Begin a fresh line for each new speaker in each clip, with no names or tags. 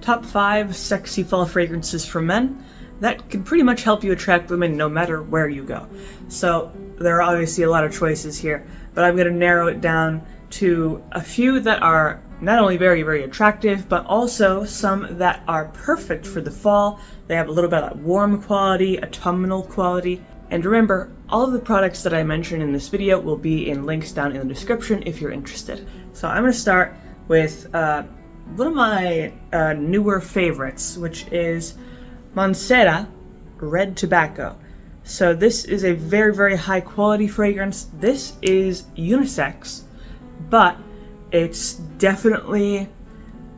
top 5 sexy fall fragrances for men that can pretty much help you attract women no matter where you go. So there are obviously a lot of choices here, but I'm going to narrow it down to a few that are not only very, very attractive, but also some that are perfect for the fall. They have a little bit of that warm quality, autumnal quality. And remember, all of the products that I mentioned in this video will be in links down in the description if you're interested. So I'm going to start with one of my newer favorites, which is Mon Guerlain Red Tobacco. So this is a very, very high quality fragrance. This is unisex, but it's definitely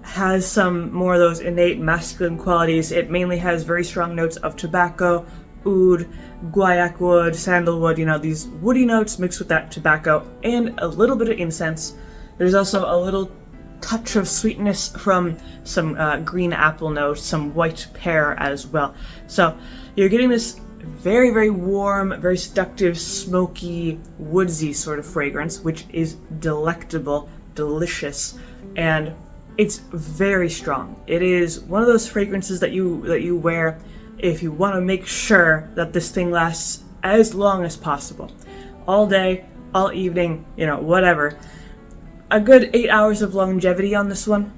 has some more of those innate masculine qualities. It mainly has very strong notes of tobacco, oud, guaiac wood, sandalwood, these woody notes mixed with that tobacco, and a little bit of incense. There's also a little touch of sweetness from some green apple notes, some white pear as well. So you're getting this very, very warm, very seductive, smoky, woodsy sort of fragrance, which is delectable, delicious, and it's very strong. It is one of those fragrances that you wear if you want to make sure that this thing lasts as long as possible. All day, all evening, whatever. A good 8 hours of longevity on this one.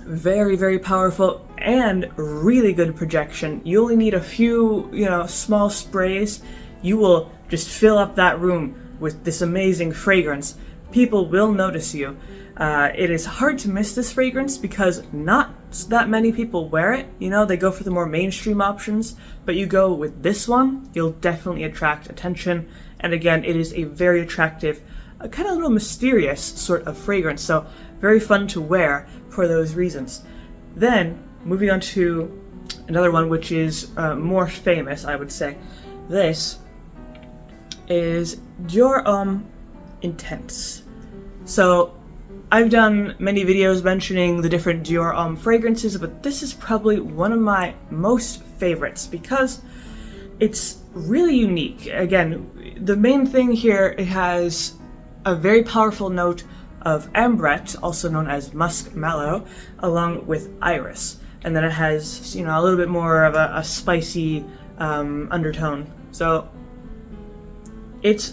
Very, very powerful and really good projection. You only need a few, small sprays. You will just fill up that room with this amazing fragrance. People will notice you. It is hard to miss this fragrance because not that many people wear it. They go for the more mainstream options, but you go with this one, you'll definitely attract attention. And again, it is a very attractive, a kind of little mysterious sort of fragrance, so very fun to wear for those reasons. Then, moving on to another one which is more famous, I would say. This is Dior Intense. So, I've done many videos mentioning the different Dior fragrances, but this is probably one of my most favorites because it's really unique. Again, the main thing here, it has a very powerful note of ambrette, also known as musk mallow, along with iris. And then it has, a little bit more of a spicy undertone. So it's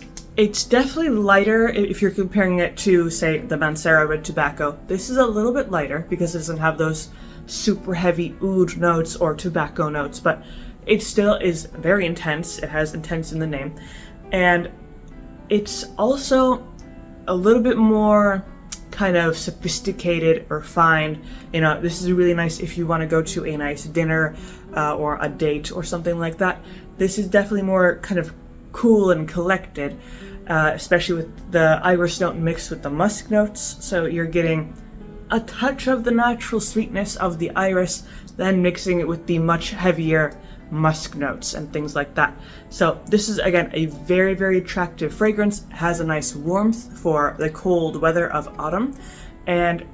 definitely lighter if you're comparing it to, say, the Mon Guerlain Red Tobacco. This is a little bit lighter because it doesn't have those super heavy oud notes or tobacco notes, but it still is very intense. It has intense in the name. And it's also a little bit more kind of sophisticated or refined. This is really nice if you want to go to a nice dinner or a date or something like that. This is definitely more kind of cool and collected, especially with the iris note mixed with the musk notes. So you're getting a touch of the natural sweetness of the iris, then mixing it with the much heavier musk notes and things like that. So this is, again, a very, very attractive fragrance. It has a nice warmth for the cold weather of autumn, and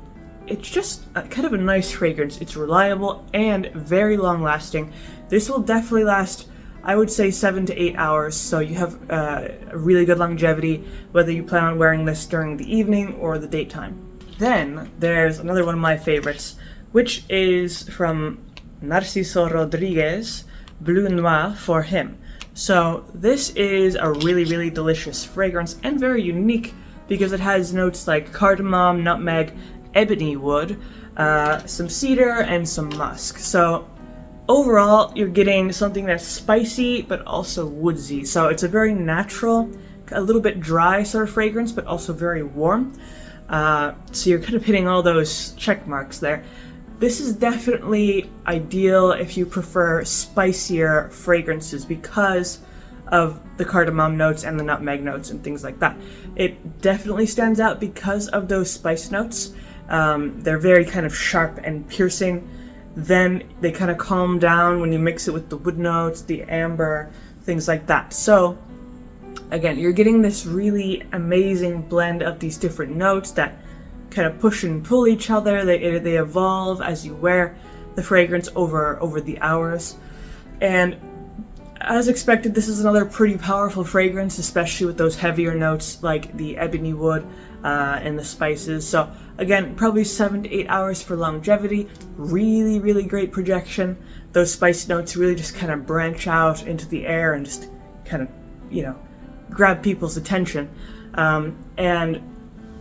it's just kind of a nice fragrance. It's reliable and very long lasting. This will definitely last, I would say, 7 to 8 hours, so you have a really good longevity whether you plan on wearing this during the evening or the daytime. Then there's another one of my favorites, which is from Narciso Rodriguez, Bleu Noir for Him. So this is a really, really delicious fragrance and very unique because it has notes like cardamom, nutmeg, ebony wood, some cedar, and some musk. So overall, you're getting something that's spicy but also woodsy. So it's a very natural, a little bit dry sort of fragrance, but also very warm. So you're kind of hitting all those check marks there. This is definitely ideal if you prefer spicier fragrances because of the cardamom notes and the nutmeg notes and things like that. It definitely stands out because of those spice notes. They're very kind of sharp and piercing. Then they kind of calm down when you mix it with the wood notes, the amber, things like that. So again, you're getting this really amazing blend of these different notes that kind of push and pull each other. They evolve as you wear the fragrance over the hours. And as expected, this is another pretty powerful fragrance, especially with those heavier notes like the ebony wood, and the spices. So again, probably 7 to 8 hours for longevity. Really, really great projection. Those spicy notes really just kind of branch out into the air and just kind of, grab people's attention. And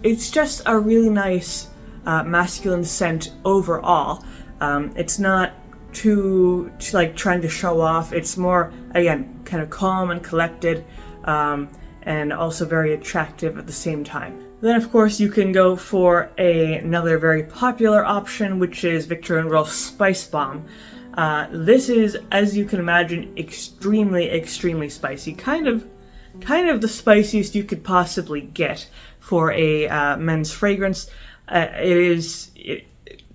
it's just a really nice masculine scent overall. It's not too like trying to show off. It's more, again, kind of calm and collected, and also very attractive at the same time. Then, of course, you can go for another very popular option, which is Viktor & Rolf's Spice Bomb. This is, as you can imagine, extremely, extremely spicy. Kind of the spiciest you could possibly get for a men's fragrance.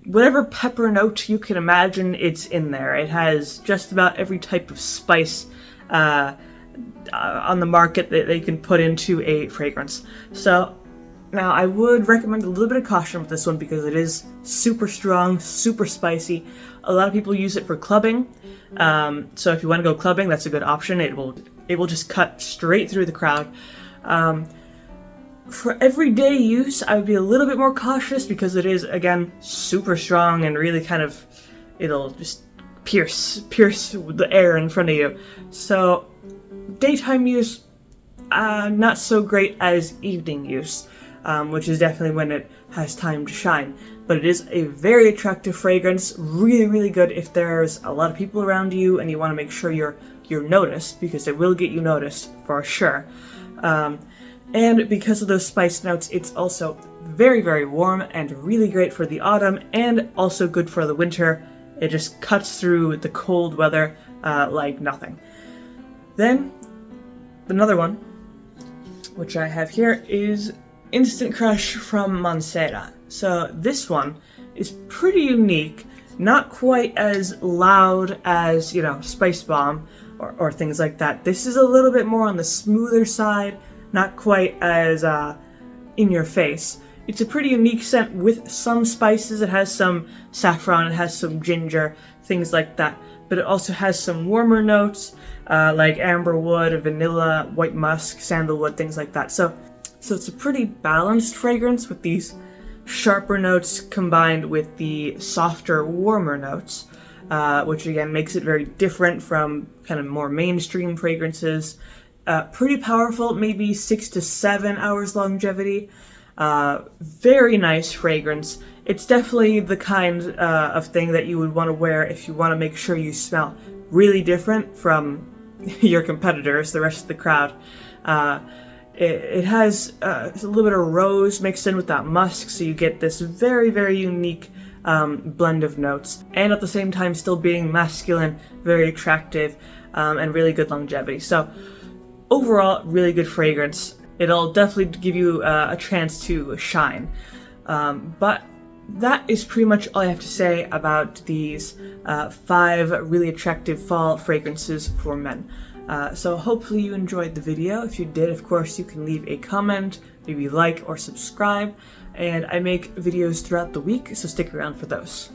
Whatever pepper note you can imagine, it's in there. It has just about every type of spice on the market that they can put into a fragrance. So now I would recommend a little bit of caution with this one because it is super strong, super spicy. A lot of people use it for clubbing. So if you want to go clubbing, that's a good option. It will just cut straight through the crowd. For everyday use, I would be a little bit more cautious because it is, again, super strong and really it'll just pierce the air in front of you. So daytime use, not so great as evening use, which is definitely when it has time to shine. But it is a very attractive fragrance, really, really good if there's a lot of people around you and you want to make sure you're noticed, because it will get you noticed for sure. And because of those spice notes, it's also very, very warm and really great for the autumn and also good for the winter. It just cuts through the cold weather like nothing. Then, another one, which I have here, is Instant Crush from Montserrat. So this one is pretty unique, not quite as loud as, Spice Bomb or things like that. This is a little bit more on the smoother side, not quite as in your face. It's a pretty unique scent with some spices. It has some saffron, it has some ginger, things like that. But it also has some warmer notes, like amberwood, vanilla, white musk, sandalwood, things like that. So it's a pretty balanced fragrance with these sharper notes combined with the softer, warmer notes, which again makes it very different from kind of more mainstream fragrances. Pretty powerful, maybe 6 to 7 hours longevity. Very nice fragrance. It's definitely the kind of thing that you would want to wear if you want to make sure you smell really different from your competitors, the rest of the crowd. It has a little bit of rose mixed in with that musk, so you get this very, very unique blend of notes, and at the same time still being masculine, very attractive, and really good longevity. So overall, really good fragrance. It'll definitely give you a chance to shine. But that is pretty much all I have to say about these 5 really attractive fall fragrances for men. So hopefully you enjoyed the video. If you did, of course, you can leave a comment, maybe like or subscribe. And I make videos throughout the week, so stick around for those.